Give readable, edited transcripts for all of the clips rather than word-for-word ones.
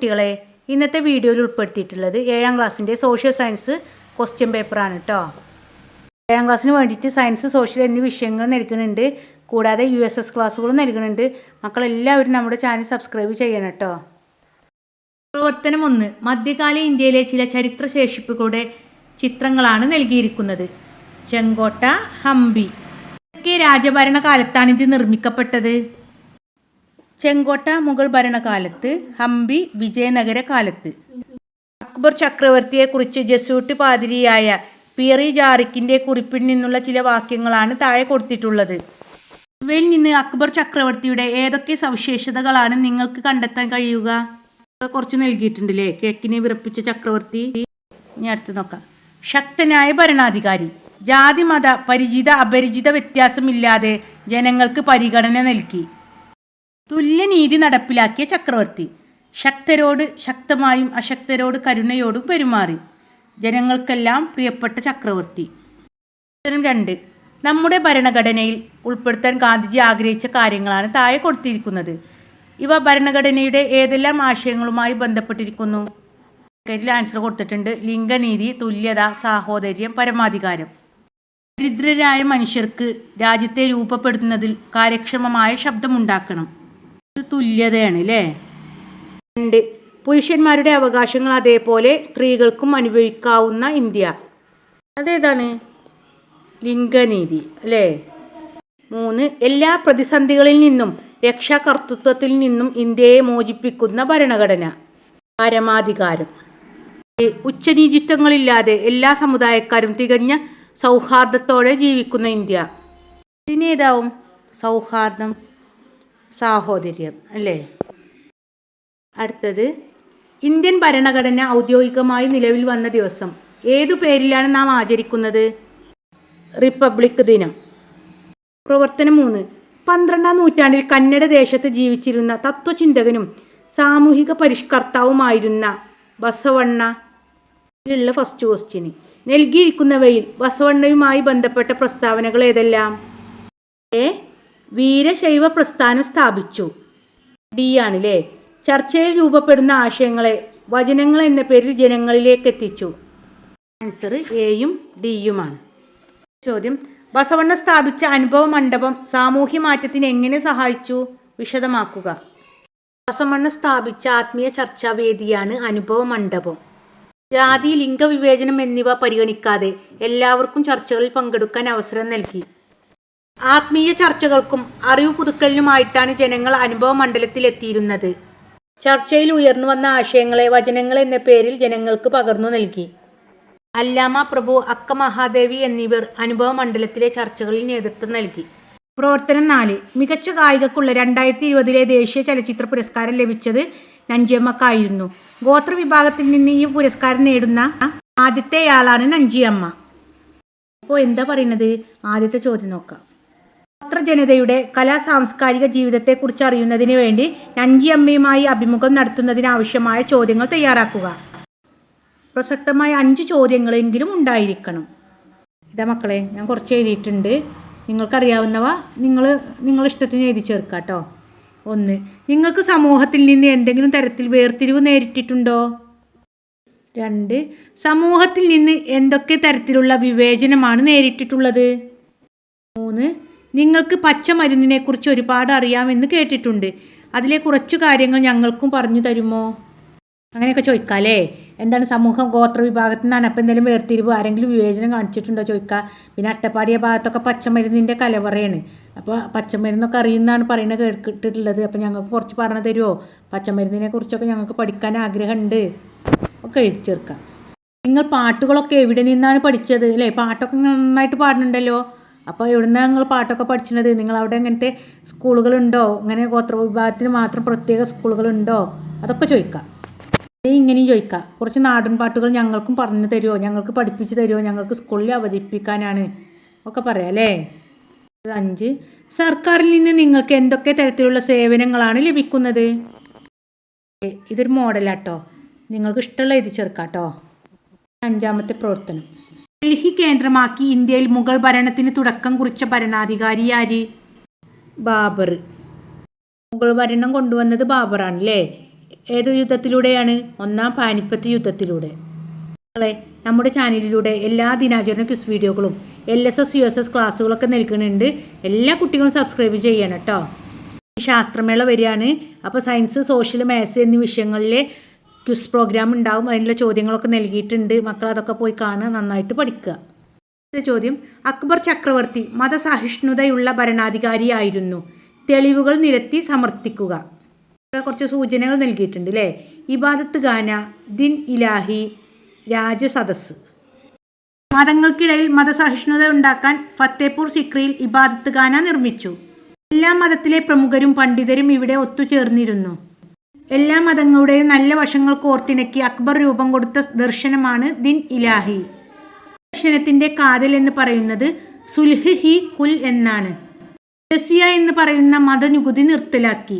കുട്ടികളെ, ഇന്നത്തെ വീഡിയോയിൽ ഉൾപ്പെടുത്തിയിട്ടുള്ളത് 7ാം ക്ലാസ്സിൻ്റെ സോഷ്യൽ സയൻസ് ക്വസ്റ്റ്യൻ പേപ്പറാണ് കേട്ടോ. 7ാം ക്ലാസ്സിന് വേണ്ടിയിട്ട് സയൻസ്, സോഷ്യൽ എന്നീ വിഷയങ്ങൾ നൽകുന്നുണ്ട്. കൂടാതെ USS ക്ലാസ്സുകളും നൽകുന്നുണ്ട്. മക്കളെല്ലാവരും നമ്മുടെ ചാനൽ സബ്സ്ക്രൈബ് ചെയ്യണം കേട്ടോ. പ്രവർത്തനം 1. മധ്യകാല ഇന്ത്യയിലെ ചില ചരിത്ര ശേഷിപ്പുകളുടെ ചിത്രങ്ങളാണ് നൽകിയിരിക്കുന്നത്. ചെങ്കോട്ട, ഹംപി. ഏതൊക്കെ രാജഭരണ കാലത്താണ് ഇത് നിർമ്മിക്കപ്പെട്ടത്? ചെങ്കോട്ട മുഗൾ ഭരണകാലത്ത്, ഹംപി വിജയനഗര കാലത്ത്. അക്ബർ ചക്രവർത്തിയെക്കുറിച്ച് ജസൂട്ട് പാതിരിയായ പീറി ജാറിക്കിൻ്റെ കുറിപ്പിൽ നിന്നുള്ള ചില വാക്യങ്ങളാണ് താഴെ കൊടുത്തിട്ടുള്ളത്. ഇവയിൽ നിന്ന് അക്ബർ ചക്രവർത്തിയുടെ ഏതൊക്കെ സവിശേഷതകളാണ് നിങ്ങൾക്ക് കണ്ടെത്താൻ കഴിയുക? കുറച്ച് നൽകിയിട്ടുണ്ടല്ലേ. കിഴക്കിനെ വിറപ്പിച്ച ചക്രവർത്തി. ഇനി അടുത്ത് നോക്കാം. ശക്തനായ ഭരണാധികാരി. ജാതി മത പരിചിത അപരിചിത വ്യത്യാസമില്ലാതെ ജനങ്ങൾക്ക് പരിഗണന നൽകി. തുല്യനീതി നടപ്പിലാക്കിയ ചക്രവർത്തി. ശക്തരോട് ശക്തമായും അശക്തരോട് കരുണയോടും പെരുമാറി. ജനങ്ങൾക്കെല്ലാം പ്രിയപ്പെട്ട ചക്രവർത്തി. 2. നമ്മുടെ ഭരണഘടനയിൽ ഉൾപ്പെടുത്താൻ ഗാന്ധിജി ആഗ്രഹിച്ച കാര്യങ്ങളാണ് താഴെ കൊടുത്തിരിക്കുന്നത്. ഇവ ഭരണഘടനയുടെ ഏതെല്ലാം ആശയങ്ങളുമായി ബന്ധപ്പെട്ടിരിക്കുന്നു? ഇതിൽ ആൻസർ കൊടുത്തിട്ടുണ്ട്. ലിംഗനീതി, തുല്യത, സാഹോദര്യം, പരമാധികാരം. ദരിദ്രരായ മനുഷ്യർക്ക് രാജ്യത്തെ രൂപപ്പെടുത്തുന്നതിൽ കാര്യക്ഷമമായ ശബ്ദമുണ്ടാക്കണം. ഇത് തുല്യതയാണ് അല്ലേ. 2. പുരുഷന്മാരുടെ അവകാശങ്ങൾ അതേപോലെ സ്ത്രീകൾക്കും അനുഭവിക്കാവുന്ന ഇന്ത്യ. അതേതാണ്? ലിംഗനീതി അല്ലേ. 3. എല്ലാ പ്രതിസന്ധികളിൽ നിന്നും രക്ഷാകർതൃത്വത്തിൽ നിന്നും ഇന്ത്യയെ മോചിപ്പിക്കുന്ന ഭരണഘടന. പരമാധികാരം. ഉച്ചനീചിത്വങ്ങളില്ലാതെ എല്ലാ സമുദായക്കാരും തികഞ്ഞ സൗഹാർദ്ദത്തോടെ ജീവിക്കുന്ന ഇന്ത്യ. ഇതിനേതാവും? സൗഹാർദ്ദം, സാഹോദര്യം അല്ലേ. അടുത്തത്, ഇന്ത്യൻ ഭരണഘടന ഔദ്യോഗികമായി നിലവിൽ വന്ന ദിവസം ഏതു പേരിലാണ് നാം ആചരിക്കുന്നത്? റിപ്പബ്ലിക് ദിനം. പ്രവർത്തനം 3. 12ാം നൂറ്റാണ്ടിൽ കന്നഡ ദേശത്ത് ജീവിച്ചിരുന്ന തത്വചിന്തകനും സാമൂഹിക പരിഷ്കർത്താവുമായിരുന്ന ബസവണ്ണ. ഇതിലുള്ള ഫസ്റ്റ് ക്വസ്റ്റ്യന് നൽകിയിരിക്കുന്നവയിൽ ബസവണ്ണയുമായി ബന്ധപ്പെട്ട പ്രസ്താവനകൾ ഏതെല്ലാം? എ. വീരശൈവ പ്രസ്ഥാനം സ്ഥാപിച്ചു. ഡി ആണല്ലേ. ചർച്ചയിൽ രൂപപ്പെടുന്ന ആശയങ്ങളെ വചനങ്ങൾ എന്ന പേരിൽ ജനങ്ങളിലേക്ക് എത്തിച്ചു. ആൻസർ എയും ഡിയുമാണ്. ചോദ്യം, ബസവണ്ണ സ്ഥാപിച്ച അനുഭവ മണ്ഡപം സാമൂഹ്യ മാറ്റത്തിന് എങ്ങനെ സഹായിച്ചു? വിശദമാക്കുക. ബസവണ്ണ സ്ഥാപിച്ച ആത്മീയ ചർച്ചാവേദിയാണ് അനുഭവ മണ്ഡപം. ജാതി, ലിംഗവിവേചനം എന്നിവ പരിഗണിക്കാതെ എല്ലാവർക്കും ചർച്ചകളിൽ പങ്കെടുക്കാൻ അവസരം നൽകി. ആത്മീയ ചർച്ചകൾക്കും അറിവ് പുതുക്കലിനുമായിട്ടാണ് ജനങ്ങൾ അനുഭവ മണ്ഡലത്തിൽ എത്തിയിരുന്നത്. ചർച്ചയിൽ ഉയർന്നു വന്ന ആശയങ്ങളെ വചനങ്ങൾ എന്ന പേരിൽ ജനങ്ങൾക്ക് പകർന്നു നൽകി. അല്ലാമ പ്രഭു, അക്ക മഹാദേവി എന്നിവർ അനുഭവ മണ്ഡലത്തിലെ ചർച്ചകളിൽ നേതൃത്വം നൽകി. പ്രവർത്തനം 4. മികച്ച ഗായികക്കുള്ള 2020 ദേശീയ ചലച്ചിത്ര പുരസ്കാരം ലഭിച്ചത് നഞ്ചിയമ്മക്കായിരുന്നു. ഗോത്ര വിഭാഗത്തിൽ നിന്ന് ഈ പുരസ്കാരം നേടുന്ന ആദ്യത്തെയാളാണ് നഞ്ചിയമ്മ. അപ്പോൾ എന്താ പറയുന്നത്? ആദ്യത്തെ ചോദ്യം നോക്കാം. ഗോത്ര ജനതയുടെ കലാ സാംസ്കാരിക ജീവിതത്തെക്കുറിച്ച് അറിയുന്നതിന് വേണ്ടി നഞ്ചിയമ്മയുമായി അഭിമുഖം നടത്തുന്നതിനാവശ്യമായ ചോദ്യങ്ങൾ തയ്യാറാക്കുക. പ്രസക്തമായ 5 ചോദ്യങ്ങളെങ്കിലും ഉണ്ടായിരിക്കണം. ഇതാ മക്കളെ, ഞാൻ കുറച്ച് എഴുതിയിട്ടുണ്ട്. നിങ്ങൾക്കറിയാവുന്നവ നിങ്ങൾ ഇഷ്ടത്തിന് എഴുതി ചേർക്കുക കേട്ടോ. 1. നിങ്ങൾക്ക് സമൂഹത്തിൽ നിന്ന് എന്തെങ്കിലും തരത്തിൽ വേർതിരിവ് നേരിട്ടിട്ടുണ്ടോ? 2. സമൂഹത്തിൽ നിന്ന് എന്തൊക്കെ തരത്തിലുള്ള വിവേചനമാണ് നേരിട്ടിട്ടുള്ളത്? 3. നിങ്ങൾക്ക് പച്ചമരുന്നിനെക്കുറിച്ച് ഒരുപാട് അറിയാമെന്ന് കേട്ടിട്ടുണ്ട്. അതിലെ കുറച്ചു കാര്യങ്ങൾ ഞങ്ങൾക്കും പറഞ്ഞു തരുമോ? അങ്ങനെയൊക്കെ ചോദിക്കാം അല്ലേ. എന്താണ് സമൂഹം? ഗോത്ര വിഭാഗത്തിൽ നിന്നാണ്. അപ്പം എന്തെങ്കിലും വേർതിരിവ്, ആരെങ്കിലും വിവേചനം കാണിച്ചിട്ടുണ്ടോ ചോദിക്കുക. പിന്നെ അട്ടപ്പാടിയ ഭാഗത്തൊക്കെ പച്ചമരുന്നിൻ്റെ കലവറയാണ്. അപ്പോൾ പച്ചമരുന്നൊക്കെ അറിയുന്നതാണ് പറയുന്നത് കേട്ടിട്ടുള്ളത്. അപ്പോൾ ഞങ്ങൾക്ക് കുറച്ച് പറഞ്ഞു തരുമോ? പച്ചമരുന്നിനെ കുറിച്ചൊക്കെ ഞങ്ങൾക്ക് പഠിക്കാൻ ആഗ്രഹമുണ്ട്. ഒക്കെ എഴുതി ചേർക്കാം. നിങ്ങൾ പാട്ടുകളൊക്കെ എവിടെ നിന്നാണ് പഠിച്ചത് അല്ലേ? പാട്ടൊക്കെ നന്നായിട്ട് പാടുന്നുണ്ടല്ലോ. അപ്പോൾ എവിടെ നിന്നാണ് നിങ്ങൾ പാട്ടൊക്കെ പഠിച്ചത്? നിങ്ങളവിടെ എങ്ങനത്തെ സ്കൂളുകളുണ്ടോ? ഇങ്ങനെ ഗോത്ര വിഭാഗത്തിന് മാത്രം പ്രത്യേക സ്കൂളുകളുണ്ടോ? അതൊക്കെ ചോദിക്കാം. ഇങ്ങനെയും ചോദിക്കാം. കുറച്ച് നാടൻ പാട്ടുകൾ ഞങ്ങൾക്കും പറഞ്ഞു തരുമോ? ഞങ്ങൾക്ക് പഠിപ്പിച്ച് തരുമോ? ഞങ്ങൾക്ക് സ്കൂളിൽ അവതരിപ്പിക്കാനാണ് ഒക്കെ പറയാം അല്ലേ. 5. സർക്കാരിൽ നിന്ന് നിങ്ങൾക്ക് എന്തൊക്കെ തരത്തിലുള്ള സേവനങ്ങളാണ് ലഭിക്കുന്നത്? ഇതൊരു മോഡലാട്ടോ. നിങ്ങൾക്ക് ഇഷ്ടമുള്ള എഴുതി ചേർക്കാം കേട്ടോ. 5ാമത്തെ പ്രവർത്തനം. ഡൽഹി കേന്ദ്രമാക്കി ഇന്ത്യയിൽ മുഗൾ ഭരണത്തിന് തുടക്കം കുറിച്ച ഭരണാധികാരി ആര്? ബാബർ. മുഗൾ ഭരണം കൊണ്ടുവന്നത് ബാബറാണല്ലേ. ഏത് യുദ്ധത്തിലൂടെയാണ്? ഒന്നാം പാനിപ്പത്ത് യുദ്ധത്തിലൂടെ. നമ്മുടെ ചാനലിലൂടെ എല്ലാ ദിനാചരണ ക്വിസ് വീഡിയോകളും LSS USS ക്ലാസ്സുകളൊക്കെ നൽകുന്നുണ്ട്. എല്ലാ കുട്ടികളും സബ്സ്ക്രൈബ് ചെയ്യണം കേട്ടോ. ശാസ്ത്രമേള വരികയാണ്. അപ്പോൾ സയൻസ്, സോഷ്യൽ, മാത്സ് എന്നീ വിഷയങ്ങളിലെ ക്വിസ് പ്രോഗ്രാം ഉണ്ടാവും. അതിനുള്ള ചോദ്യങ്ങളൊക്കെ നൽകിയിട്ടുണ്ട്. മക്കൾ അതൊക്കെ പോയി കാണുക, നന്നായിട്ട് പഠിക്കുക. ചോദ്യം: അക്ബർ ചക്രവർത്തി മതസഹിഷ്ണുതയുള്ള ഭരണാധികാരിയായിരുന്നു. തെളിവുകൾ നിരത്തി സമർത്ഥിക്കുക. കുറച്ച് സൂചനകൾ നൽകിയിട്ടുണ്ട് അല്ലേ? ഇബാദത്ത് ഖാന, ദിൻ ഇലാഹി, രാജസദസ്. മതങ്ങൾക്കിടയിൽ മതസഹിഷ്ണുത ഉണ്ടാക്കാൻ ഫത്തേപൂർ സിക്രിയിൽ ഇബാദത്ത് ഖാന നിർമ്മിച്ചു. എല്ലാ മതത്തിലെ പ്രമുഖരും പണ്ഡിതരും ഇവിടെ ഒത്തുചേർന്നിരുന്നു. എല്ലാ മതങ്ങളുടെയും നല്ല വശങ്ങൾ കോർത്തിണക്കി അക്ബർ രൂപം കൊടുത്ത ദർശനമാണ് ദിൻ ഇലാഹി. ദർശനത്തിന്റെ കാതൽ എന്ന് പറയുന്നത് സുൽഹ് ഹി കുൽ എന്നാണ്. ജസിയ എന്ന് പറയുന്ന മതനികുതി നിർത്തലാക്കി.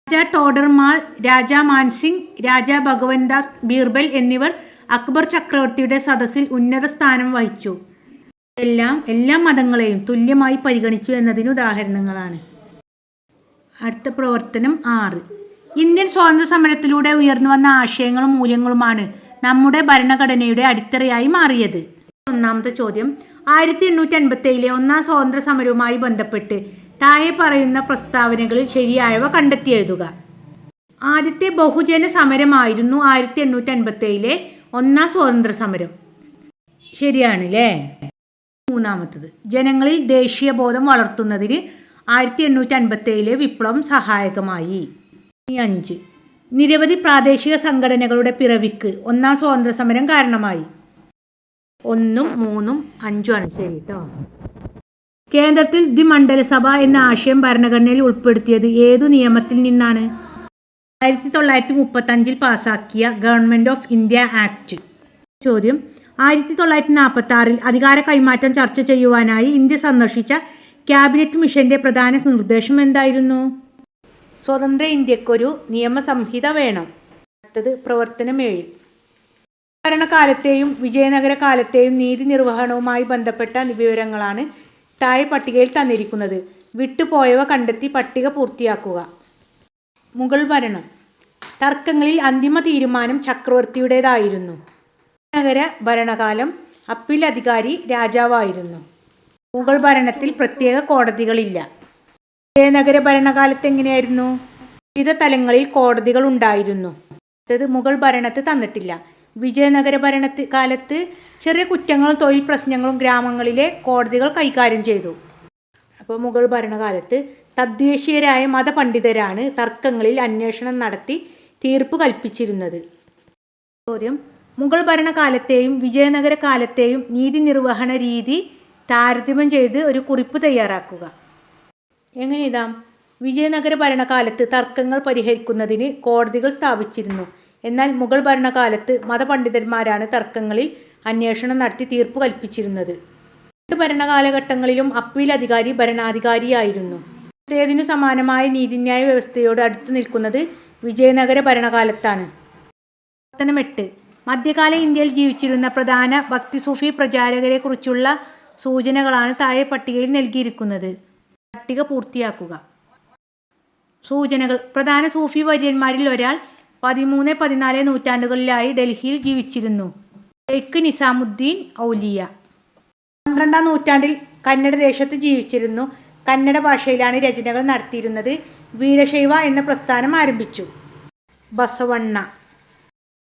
രാജാ ടോഡർമാൾ, രാജാ മാൻസിംഗ്, രാജാ ഭഗവൻദാസ് ബീർബൽ എന്നിവർ അക്ബർ ചക്രവർത്തിയുടെ സദസ്സിൽ ഉന്നത സ്ഥാനം വഹിച്ചു. എല്ലാ മതങ്ങളെയും തുല്യമായി പരിഗണിച്ചു എന്നതിന് ഉദാഹരണങ്ങളാണ്. അടുത്ത പ്രവർത്തനം 6. ഇന്ത്യൻ സ്വാതന്ത്ര്യ സമരത്തിലൂടെ ഉയർന്നു വന്ന ആശയങ്ങളും മൂല്യങ്ങളുമാണ് നമ്മുടെ ഭരണഘടനയുടെ അടിത്തറയായി മാറിയത്. ഒന്നാമത്തെ ചോദ്യം: 1857 ഒന്നാം സ്വാതന്ത്ര്യ സമരവുമായി ബന്ധപ്പെട്ട് താഴെ പറയുന്ന പ്രസ്താവനകളിൽ ശരിയായവ കണ്ടെത്തി എഴുതുക. ആദ്യത്തെ ബഹുജന സമരമായിരുന്നു 1857 ഒന്നാം സ്വാതന്ത്ര്യ സമരം. ശരിയാണല്ലേ? മൂന്നാമത്തത്: ജനങ്ങളിൽ ദേശീയബോധം വളർത്തുന്നതിന് 1857 വിപ്ലവം സഹായകമായി. 5. നിരവധി പ്രാദേശിക സംഘടനകളുടെ പിറവിക്ക് ഒന്നാം സ്വാതന്ത്ര്യ സമരം കാരണമായി. 1, 3, 5 ആണ് ശരി കേട്ടോ. കേന്ദ്രത്തിൽ ദ്വിമണ്ഡലസഭ എന്ന ആശയം ഭരണഘടനയിൽ ഉൾപ്പെടുത്തിയത് ഏതു നിയമത്തിൽ നിന്നാണ്? 1935 പാസാക്കിയ ഗവൺമെൻറ് ഓഫ് ഇന്ത്യ ആക്ട്. ചോദ്യം: 1946 അധികാര കൈമാറ്റം ചർച്ച ചെയ്യുവാനായി ഇന്ത്യ സന്ദർശിച്ച ക്യാബിനറ്റ് മിഷന്റെ പ്രധാന നിർദ്ദേശം എന്തായിരുന്നു? സ്വതന്ത്ര ഇന്ത്യക്കൊരു നിയമസംഹിത വേണം. അടുത്തത് പ്രവർത്തനം 7. ഭരണകാലത്തെയും വിജയനഗര കാലത്തെയും നീതി നിർവഹണവുമായി ബന്ധപ്പെട്ട വിവരങ്ങളാണ് താഴെ പട്ടികയിൽ തന്നിരിക്കുന്നത്. വിട്ടുപോയവ കണ്ടെത്തി പട്ടിക പൂർത്തിയാക്കുക. മുഗൾ ഭരണം. തർക്കങ്ങളിൽ അന്തിമ തീരുമാനം ചക്രവർത്തിയുടേതായിരുന്നു. നഗര ഭരണകാലം അപ്പീൽ അധികാരി രാജാവായിരുന്നു. മുഗൾ ഭരണത്തിൽ പ്രത്യേക കോടതികളില്ല. വിജയനഗര ഭരണകാലത്ത് എങ്ങനെയായിരുന്നു? വിവിധ തലങ്ങളിൽ കോടതികൾ ഉണ്ടായിരുന്നു. അടുത്തത് മുഗൾ ഭരണത്ത് തന്നിട്ടില്ല. വിജയനഗര കാലത്ത് ചെറിയ കുറ്റങ്ങളും തൊഴിൽ പ്രശ്നങ്ങളും ഗ്രാമങ്ങളിലെ കോടതികൾ കൈകാര്യം ചെയ്തു. അപ്പോൾ മുഗൾ ഭരണകാലത്ത് തദ്ദേശീയരായ മതപണ്ഡിതരാണ് തർക്കങ്ങളിൽ അന്വേഷണം നടത്തി തീർപ്പ് കൽപ്പിച്ചിരുന്നത്. ചോദ്യം: മുഗൾ ഭരണകാലത്തെയും വിജയനഗര കാലത്തെയും നീതി നിർവഹണ രീതി താരതമ്യം ചെയ്ത് ഒരു കുറിപ്പ് തയ്യാറാക്കുക. എങ്ങനെ എഴുതാം? വിജയനഗര ഭരണകാലത്ത് തർക്കങ്ങൾ പരിഹരിക്കുന്നതിന് കോടതികൾ സ്ഥാപിച്ചിരുന്നു. എന്നാൽ മുഗൾ ഭരണകാലത്ത് മതപണ്ഡിതന്മാരാണ് തർക്കങ്ങളിൽ അന്വേഷണം നടത്തി തീർപ്പ് കൽപ്പിച്ചിരുന്നത്. രണ്ട് ഭരണകാലഘട്ടങ്ങളിലും അപ്പീൽ അധികാരി ഭരണാധികാരിയായിരുന്നു. മറ്റേതിനു സമാനമായ നീതിന്യായ വ്യവസ്ഥയോട് അടുത്തു നിൽക്കുന്നത് വിജയനഗര ഭരണകാലത്താണ്. പ്രവർത്തനം 8. മധ്യകാല ഇന്ത്യയിൽ ജീവിച്ചിരുന്ന പ്രധാന ഭക്തി സൂഫി പ്രചാരകരെ കുറിച്ചുള്ള സൂചനകളാണ് താഴെ പട്ടികയിൽ നൽകിയിരിക്കുന്നത്. പട്ടിക പൂർത്തിയാക്കുക. സൂചനകൾ: പ്രധാന സൂഫി വര്യന്മാരിൽ ഒരാൾ 13-14 നൂറ്റാണ്ടുകളിലായി ഡൽഹിയിൽ ജീവിച്ചിരുന്നു. ഷെയ്ഖ് നിസാമുദ്ദീൻ ഔലിയ. 12-ാം നൂറ്റാണ്ടിൽ കന്നഡ ദേശത്ത് ജീവിച്ചിരുന്നു. കന്നഡ ഭാഷയിലാണ് രചനകൾ നടത്തിയിരുന്നത്. വീരശൈവ എന്ന പ്രസ്ഥാനം ആരംഭിച്ചു. ബസവണ്ണ.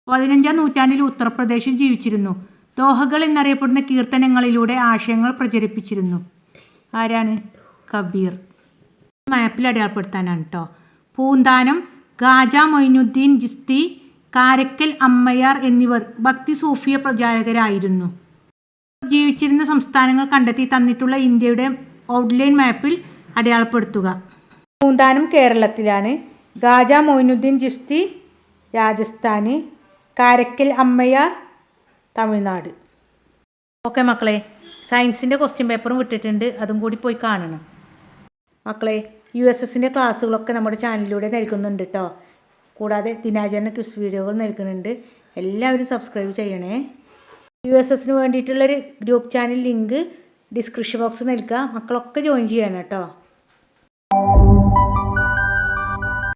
15-ാം നൂറ്റാണ്ടിൽ ഉത്തർപ്രദേശിൽ ജീവിച്ചിരുന്നു. ദോഹകൾ എന്നറിയപ്പെടുന്ന കീർത്തനങ്ങളിലൂടെ ആശയങ്ങൾ പ്രചരിപ്പിച്ചിരുന്നു. ആരാണ്? കബീർ. മാപ്പിൽ അടയാളപ്പെടുത്താനാണ് കേട്ടോ. പൂന്താനം, ഖാജ മൊയിനുദ്ദീൻ ചിസ്തി, കാരക്കൽ അമ്മയാർ എന്നിവർ ഭക്തി സൂഫിയ പ്രചാരകരായിരുന്നു. ജീവിച്ചിരുന്ന സംസ്ഥാനങ്ങൾ കണ്ടെത്തി തന്നിട്ടുള്ള ഇന്ത്യയുടെ ഔട്ട്ലൈൻ മാപ്പിൽ അടയാളപ്പെടുത്തുക. പൂന്താനം കേരളത്തിലാണ്. ഖാജ മൊയിനുദ്ദീൻ ചിസ്തി രാജസ്ഥാന്, കാരക്കൽ അമ്മയാർ തമിഴ്നാട്. ഓക്കെ മക്കളെ, സയൻസിൻ്റെ ക്വസ്റ്റ്യൻ പേപ്പറും വിട്ടിട്ടുണ്ട്, അതും കൂടി പോയി കാണണം. മക്കളെ, USSൻ്റെ ക്ലാസ്സുകളൊക്കെ നമ്മുടെ ചാനലിലൂടെ നൽകുന്നുണ്ട് കേട്ടോ. കൂടാതെ ദിനാചരണ ക്വിസ് വീഡിയോകൾ നൽകുന്നുണ്ട്. എല്ലാവരും സബ്സ്ക്രൈബ് ചെയ്യണേ. USSന് വേണ്ടിയിട്ടുള്ളൊരു group channel link description box നൽകുക. മക്കളൊക്കെ ജോയിൻ ചെയ്യണം കേട്ടോ.